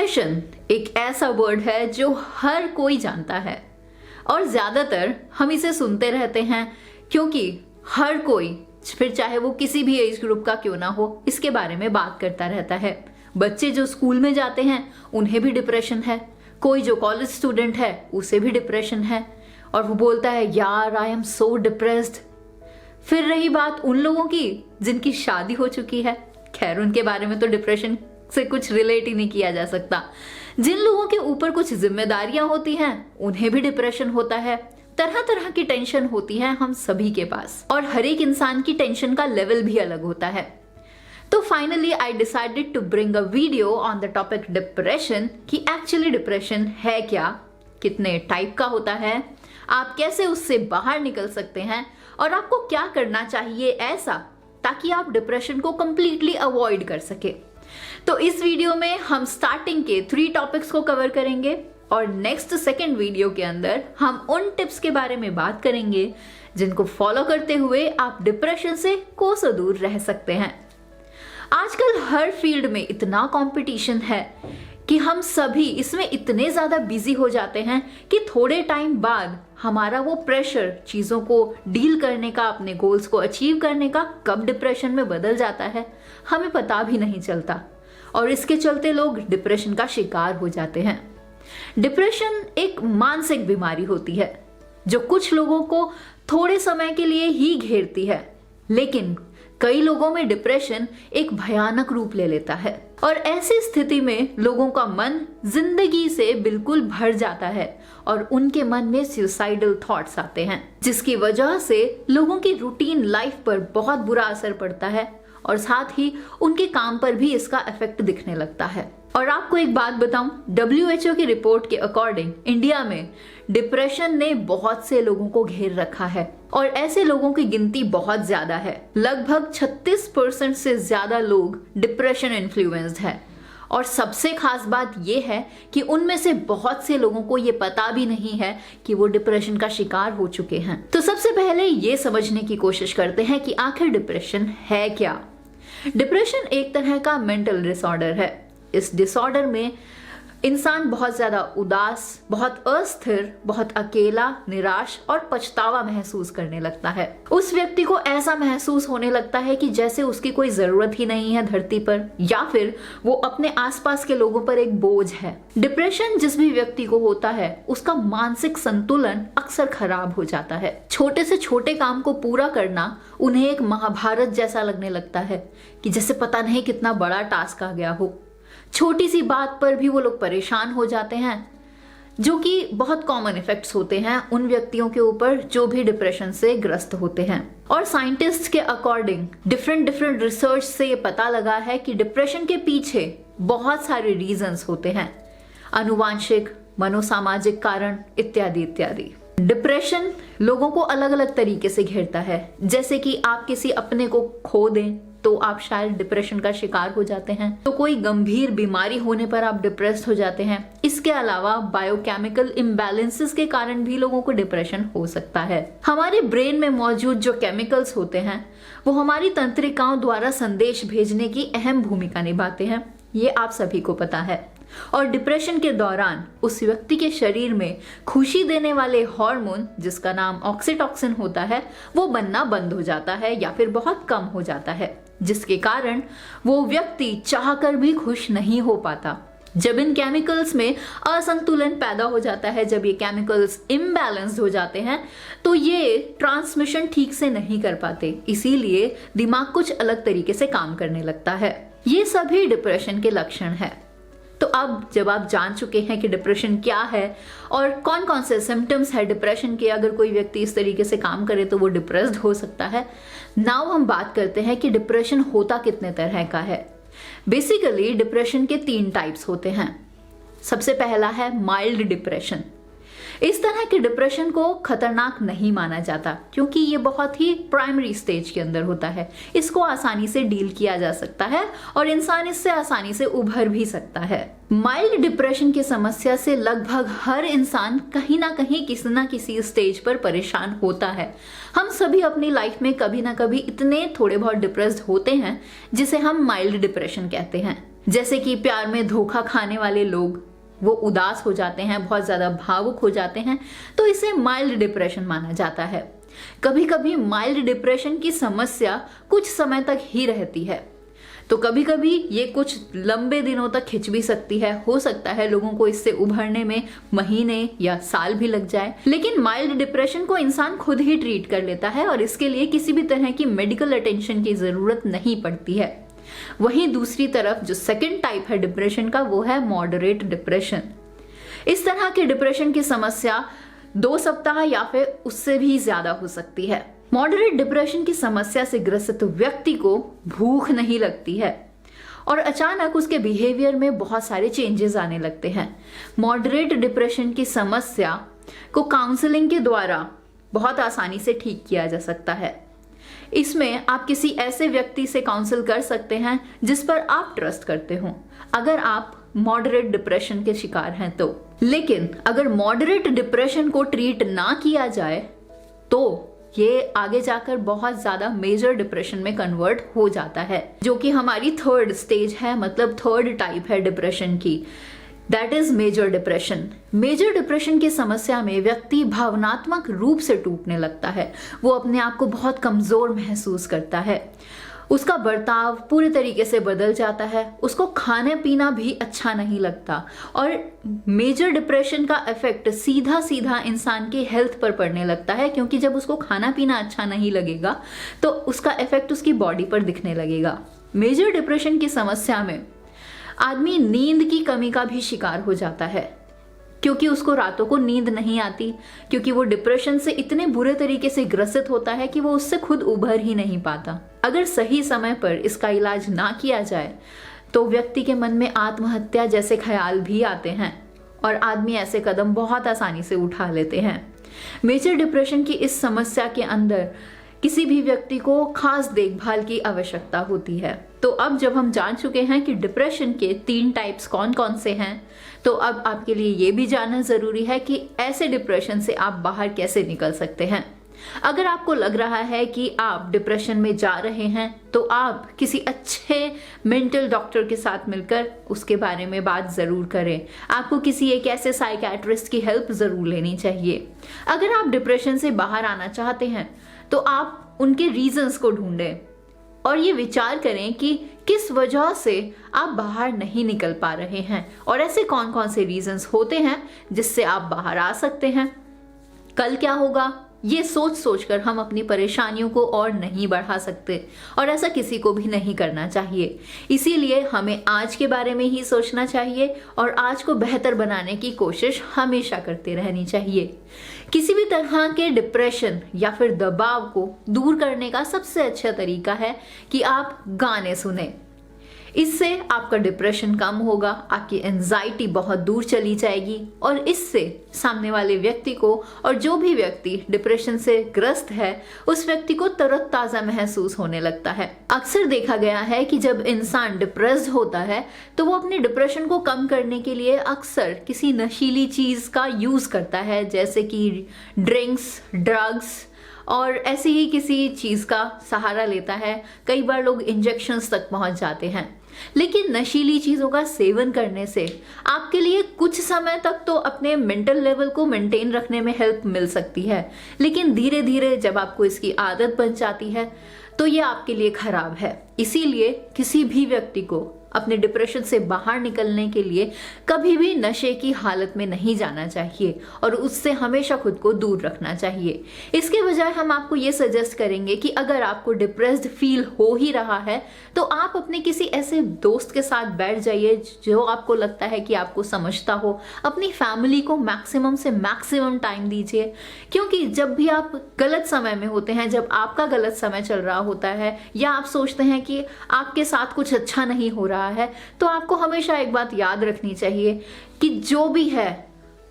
Depression एक ऐसा word है जो हर कोई जानता है और ज्यादातर हम इसे सुनते रहते हैं क्योंकि हर कोई, फिर चाहे वो किसी भी एज ग्रुप का क्यों ना हो, इसके बारे में बात करता रहता है। बच्चे जो स्कूल में जाते हैं उन्हें भी डिप्रेशन है, कोई जो कॉलेज स्टूडेंट है उसे भी डिप्रेशन है और वो बोलता है यार आई एम सो डिप्रेस्ड। फिर रही बात उन लोगों की जिनकी शादी हो चुकी है, खैर उनके बारे में तो डिप्रेशन से कुछ रिलेट ही नहीं किया जा सकता। जिन लोगों के ऊपर कुछ जिम्मेदारियां होती हैं उन्हें भी डिप्रेशन होता है। तरह तरह की टेंशन होती है हम सभी के पास और हर एक इंसान की टेंशन का लेवल भी अलग होता है। तो finally I decided to bring a video on the topic depression कि एक्चुअली डिप्रेशन है क्या, कितने टाइप का होता है, आप कैसे उससे बाहर निकल सकते हैं और आपको क्या करना चाहिए ऐसा ताकि आप डिप्रेशन को कंप्लीटली अवॉइड कर सके। तो इस वीडियो में हम स्टार्टिंग के 3 टॉपिक्स को कवर करेंगे और नेक्स्ट सेकेंड वीडियो के अंदर हम उन टिप्स के बारे में बात करेंगे जिनको फॉलो करते हुए आप डिप्रेशन से कोसों दूर रह सकते हैं। आजकल हर फील्ड में इतना कंपटीशन है कि हम सभी इसमें इतने ज्यादा बिजी हो जाते हैं कि थोड़े टाइम बाद हमारा वो प्रेशर चीजों को डील करने का, अपने गोल्स को अचीव करने का कब डिप्रेशन में बदल जाता है हमें पता भी नहीं चलता और इसके चलते लोग डिप्रेशन का शिकार हो जाते हैं। डिप्रेशन एक मानसिक बीमारी होती है जो कुछ लोगों को थोड़े समय के लिए ही घेरती है, लेकिन कई लोगों में डिप्रेशन एक भयानक रूप ले लेता है और ऐसी स्थिति में लोगों का मन जिंदगी से बिल्कुल भर जाता है और उनके मन में सुसाइडल थॉट्स आते हैं, जिसकी वजह से लोगों की रूटीन लाइफ पर बहुत बुरा असर पड़ता है और साथ ही उनके काम पर भी इसका इफेक्ट दिखने लगता है। और आपको एक बात बताऊं, WHO की रिपोर्ट के अकॉर्डिंग इंडिया में डिप्रेशन ने बहुत से लोगों को घेर रखा है और ऐसे लोगों की गिनती बहुत ज्यादा है। लगभग 36% से ज्यादा लोग डिप्रेशन इन्फ्लुएंस्ड है और सबसे खास बात यह है कि उनमें से बहुत से लोगों को ये पता भी नहीं है कि वो डिप्रेशन का शिकार हो चुके हैं। तो सबसे पहले ये समझने की कोशिश करते हैं कि आखिर डिप्रेशन है क्या। डिप्रेशन एक तरह का मेंटल डिसऑर्डर है। इस डिसऑर्डर में इंसान बहुत ज्यादा उदास, बहुत अस्थिर, बहुत अकेला, निराश और पछतावा महसूस करने लगता है। उस व्यक्ति को ऐसा महसूस होने लगता है कि जैसे उसकी कोई जरूरत ही नहीं है धरती पर, या फिर वो अपने आसपास के लोगों पर एक बोझ है। डिप्रेशन जिस भी व्यक्ति को होता है उसका मानसिक संतुलन अक्सर खराब हो जाता है। छोटे से छोटे काम को पूरा करना उन्हें एक महाभारत जैसा लगने लगता है कि जैसे पता नहीं कितना बड़ा टास्क आ गया हो। छोटी सी बात पर भी वो लोग परेशान हो जाते हैं, जो कि बहुत कॉमन इफेक्ट्स होते हैं उन व्यक्तियों के ऊपर जो भी डिप्रेशन से ग्रस्त होते हैं। और साइंटिस्ट के अकॉर्डिंग डिफरेंट रिसर्च से ये पता लगा है कि डिप्रेशन के पीछे बहुत सारे रीजंस होते हैं, आनुवांशिक, मनोसामाजिक कारण इत्यादि इत्यादि। डिप्रेशन लोगों को अलग अलग तरीके से घेरता है, जैसे कि आप किसी अपने को खो दें तो आप शायद डिप्रेशन का शिकार हो जाते हैं, तो कोई गंभीर बीमारी होने पर आप डिप्रेस्ड हो जाते हैं। इसके अलावा बायोकेमिकल इम्बैलेंसेस के कारण भी लोगों को डिप्रेशन हो सकता है। हमारे ब्रेन में मौजूद जो केमिकल्स होते हैं वो हमारी तंत्रिकाओं द्वारा संदेश भेजने की अहम भूमिका निभाते हैं, ये आप सभी को पता है। और डिप्रेशन के दौरान उस व्यक्ति के शरीर में खुशी देने वाले हार्मोन जिसका नाम ऑक्सीटोसिन होता है वो बनना बंद हो जाता है या फिर बहुत कम हो जाता है, जिसके कारण वो व्यक्ति चाहकर भी खुश नहीं हो पाता। जब इन केमिकल्स में असंतुलन पैदा हो जाता है, जब ये केमिकल्स इम्बैलेंस्ड हो जाते हैं तो ये ट्रांसमिशन ठीक से नहीं कर पाते, इसीलिए दिमाग कुछ अलग तरीके से काम करने लगता है। ये सभी डिप्रेशन के लक्षण है। तो अब जब आप जान चुके हैं कि डिप्रेशन क्या है और कौन कौन से सिम्टम्स है डिप्रेशन के, अगर कोई व्यक्ति इस तरीके से काम करे तो वो डिप्रेस्ड हो सकता है, नाउ हम बात करते हैं कि डिप्रेशन होता कितने तरह का है। बेसिकली डिप्रेशन के 3 टाइप्स होते हैं। सबसे पहला है माइल्ड डिप्रेशन। इस तरह के डिप्रेशन को खतरनाक नहीं माना जाता क्योंकि ये बहुत ही प्राइमरी स्टेज के अंदर होता है, इसको आसानी से डील किया जा सकता है और इंसान इससे आसानी से उभर भी सकता है। माइल्ड डिप्रेशन की समस्या से लगभग हर इंसान कहीं ना कहीं किसी ना किसी स्टेज पर परेशान होता है। हम सभी अपनी लाइफ में कभी ना कभी इतने थोड़े बहुत डिप्रेस्ड होते हैं जिसे हम माइल्ड डिप्रेशन कहते हैं। जैसे कि प्यार में धोखा खाने वाले लोग, वो उदास हो जाते हैं, बहुत ज्यादा भावुक हो जाते हैं, तो इसे माइल्ड डिप्रेशन माना जाता है। कभी कभी माइल्ड डिप्रेशन की समस्या कुछ समय तक ही रहती है, तो कभी कभी ये कुछ लंबे दिनों तक खिंच भी सकती है। हो सकता है लोगों को इससे उभरने में महीने या साल भी लग जाए। लेकिन माइल्ड डिप्रेशन को इंसान खुद ही ट्रीट कर लेता है और इसके लिए किसी भी तरह की मेडिकल अटेंशन की जरूरत नहीं पड़ती है। वहीं दूसरी तरफ जो सेकंड टाइप है डिप्रेशन का, वो है मॉडरेट डिप्रेशन। इस तरह के डिप्रेशन की समस्या 2 सप्ताह या फिर उससे भी ज्यादा हो सकती है। मॉडरेट डिप्रेशन की समस्या से ग्रसित व्यक्ति को भूख नहीं लगती है और अचानक उसके बिहेवियर में बहुत सारे चेंजेस आने लगते हैं। मॉडरेट डिप्रेशन की समस्या को काउंसलिंग के द्वारा बहुत आसानी से ठीक किया जा सकता है। इसमें आप किसी ऐसे व्यक्ति से काउंसिल कर सकते हैं जिस पर आप ट्रस्ट करते हो, अगर आप मॉडरेट डिप्रेशन के शिकार हैं तो। लेकिन अगर मॉडरेट डिप्रेशन को ट्रीट ना किया जाए तो ये आगे जाकर बहुत ज्यादा मेजर डिप्रेशन में कन्वर्ट हो जाता है, जो कि हमारी थर्ड स्टेज है, मतलब थर्ड टाइप है डिप्रेशन की, that is major depression. Major depression की समस्या में व्यक्ति भावनात्मक रूप से टूटने लगता है, वो अपने आप को बहुत कमजोर महसूस करता है, उसका बर्ताव पूरी तरीके से बदल जाता है, उसको खाने पीना भी अच्छा नहीं लगता और मेजर डिप्रेशन का इफेक्ट सीधा सीधा इंसान की हेल्थ पर पड़ने लगता है, क्योंकि जब उसको खाना पीना अच्छा नहीं लगेगा तो उसका इफेक्ट उसकी बॉडी पर दिखने लगेगा। मेजर डिप्रेशन की समस्या में आदमी नींद की कमी का भी शिकार हो जाता है, क्योंकि उसको रातों को नींद नहीं आती, क्योंकि वो डिप्रेशन से इतने बुरे तरीके से ग्रसित होता है कि वो उससे खुद उभर ही नहीं पाता। अगर सही समय पर इसका इलाज ना किया जाए तो व्यक्ति के मन में आत्महत्या जैसे ख्याल भी आते हैं और आदमी ऐसे कदम बहुत आसानी से उठा लेते हैं। मेजर डिप्रेशन की इस समस्या के अंदर किसी भी व्यक्ति को खास देखभाल की आवश्यकता होती है। तो अब जब हम जान चुके हैं कि डिप्रेशन के 3 टाइप्स कौन कौन से हैं, तो अब आपके लिए ये भी जानना जरूरी है कि ऐसे डिप्रेशन से आप बाहर कैसे निकल सकते हैं। अगर आपको लग रहा है कि आप डिप्रेशन में जा रहे हैं तो आप किसी अच्छे मेंटल डॉक्टर के साथ मिलकर उसके बारे में बात जरूर करें। आपको किसी एक ऐसे साइकियाट्रिस्ट की हेल्प जरूर लेनी चाहिए। अगर आप डिप्रेशन से बाहर आना चाहते हैं तो आप उनके रीजंस को ढूंढें और ये विचार करें कि किस वजह से आप बाहर नहीं निकल पा रहे हैं और ऐसे कौन कौन से रीजंस होते हैं जिससे आप बाहर आ सकते हैं। कल क्या होगा ये सोच सोचकर हम अपनी परेशानियों को और नहीं बढ़ा सकते और ऐसा किसी को भी नहीं करना चाहिए। इसीलिए हमें आज के बारे में ही सोचना चाहिए और आज को बेहतर बनाने की कोशिश हमेशा करते रहनी चाहिए। किसी भी तरह के डिप्रेशन या फिर दबाव को दूर करने का सबसे अच्छा तरीका है कि आप गाने सुने। इससे आपका डिप्रेशन कम होगा, आपकी एंजाइटी बहुत दूर चली जाएगी और इससे सामने वाले व्यक्ति को और जो भी व्यक्ति डिप्रेशन से ग्रस्त है उस व्यक्ति को तरोताजा महसूस होने लगता है। अक्सर देखा गया है कि जब इंसान डिप्रेस्ड होता है तो वो अपने डिप्रेशन को कम करने के लिए अक्सर किसी नशीली चीज का यूज करता है, जैसे कि ड्रिंक्स, ड्रग्स और ऐसी ही किसी चीज का सहारा लेता है। कई बार लोग इंजेक्शंस तक पहुंच जाते हैं। लेकिन नशीली चीजों का सेवन करने से आपके लिए कुछ समय तक तो अपने मेंटल लेवल को मेंटेन रखने में हेल्प मिल सकती है, लेकिन धीरे धीरे जब आपको इसकी आदत बन जाती है तो ये आपके लिए खराब है। इसीलिए किसी भी व्यक्ति को अपने डिप्रेशन से बाहर निकलने के लिए कभी भी नशे की हालत में नहीं जाना चाहिए और उससे हमेशा खुद को दूर रखना चाहिए। इसके बजाय हम आपको ये सजेस्ट करेंगे कि अगर आपको डिप्रेस्ड फील हो ही रहा है तो आप अपने किसी ऐसे दोस्त के साथ बैठ जाइए जो आपको लगता है कि आपको समझता हो। अपनी फैमिली को मैक्सिमम से मैक्सिमम टाइम दीजिए, क्योंकि जब भी आप गलत समय में होते हैं, जब आपका गलत समय चल रहा होता है या आप सोचते हैं कि आपके साथ कुछ अच्छा नहीं हो रहा है, तो आपको हमेशा एक बात याद रखनी चाहिए कि जो भी है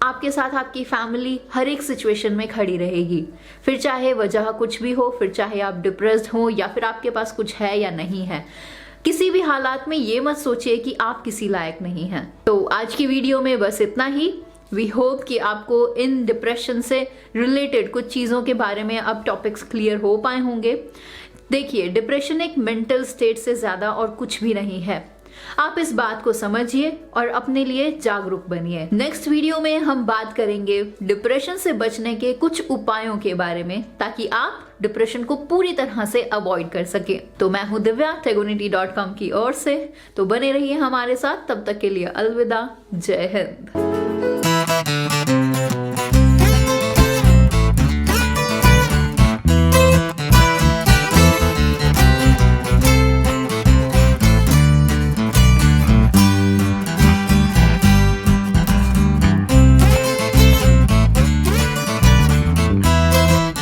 आपके साथ आपकी फैमिली हर एक सिचुएशन में खड़ी रहेगी। फिर चाहे वजह कुछ भी हो, फिर चाहे आप डिप्रेस्ड हो या फिर आपके पास कुछ है या नहीं है, किसी भी हालात में ये मत सोचिए कि आप किसी लायक नहीं हैं। तो आज की वीडियो में बस इतना ही। वी होप कि आपको इन डिप्रेशन से रिलेटेड कुछ चीज़ों के बारे में अब टॉपिक्स क्लियर हो पाए होंगे। देखिए, डिप्रेशन एक मेंटल स्टेट से ज़्यादा और कुछ भी नहीं है। आप इस बात को समझिए और अपने लिए जागरूक बनिए। नेक्स्ट वीडियो में हम बात करेंगे डिप्रेशन से बचने के कुछ उपायों के बारे में, ताकि आप डिप्रेशन को पूरी तरह से अवॉइड कर सके। तो मैं हूं दिव्या, tegonity.com की ओर से। तो बने रहिए हमारे साथ, तब तक के लिए अलविदा, जय हिंद।